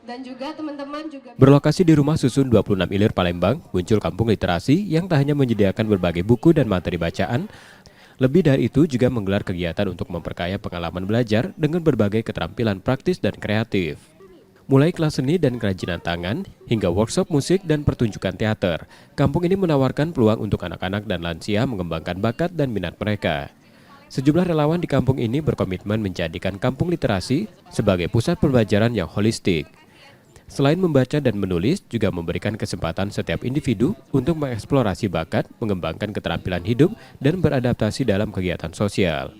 Dan juga teman-teman juga Berlokasi di Rumah Susun 26 Ilir Palembang, muncul kampung literasi yang tak hanya menyediakan berbagai buku dan materi bacaan, lebih dari itu juga menggelar kegiatan untuk memperkaya pengalaman belajar dengan berbagai keterampilan praktis dan kreatif. Mulai kelas seni dan kerajinan tangan, hingga workshop musik dan pertunjukan teater, kampung ini menawarkan peluang untuk anak-anak dan lansia mengembangkan bakat dan minat mereka. Sejumlah relawan di kampung ini berkomitmen menjadikan kampung literasi sebagai pusat pembelajaran yang holistik. Selain membaca dan menulis, juga memberikan kesempatan setiap individu untuk mengeksplorasi bakat, mengembangkan keterampilan hidup, dan beradaptasi dalam kegiatan sosial.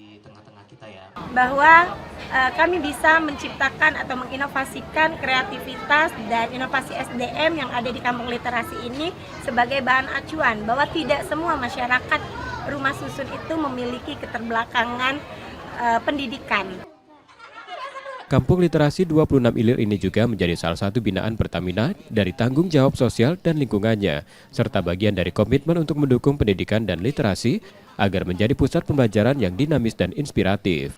Bahwa kami bisa menciptakan atau menginovasikan kreativitas dan inovasi SDM yang ada di kampung literasi ini sebagai bahan acuan bahwa tidak semua masyarakat rumah susun itu memiliki keterbelakangan pendidikan. Kampung Literasi 26 Ilir ini juga menjadi salah satu binaan Pertamina dari tanggung jawab sosial dan lingkungannya, serta bagian dari komitmen untuk mendukung pendidikan dan literasi agar menjadi pusat pembelajaran yang dinamis dan inspiratif.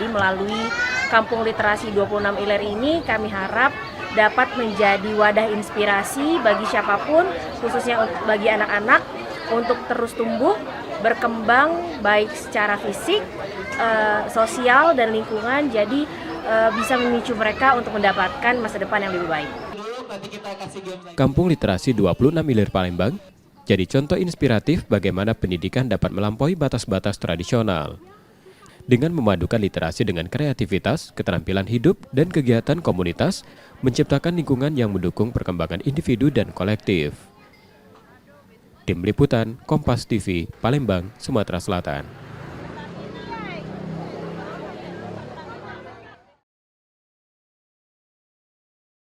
Melalui Kampung Literasi 26 Ilir ini kami harap dapat menjadi wadah inspirasi bagi siapapun, khususnya bagi anak-anak, untuk terus tumbuh, berkembang baik secara fisik, sosial, dan lingkungan, jadi bisa memicu mereka untuk mendapatkan masa depan yang lebih baik. Kampung Literasi 26 Ilir Palembang jadi contoh inspiratif bagaimana pendidikan dapat melampaui batas-batas tradisional. Dengan memadukan literasi dengan kreativitas, keterampilan hidup, dan kegiatan komunitas, menciptakan lingkungan yang mendukung perkembangan individu dan kolektif. Tim Liputan, Kompas TV, Palembang, Sumatera Selatan.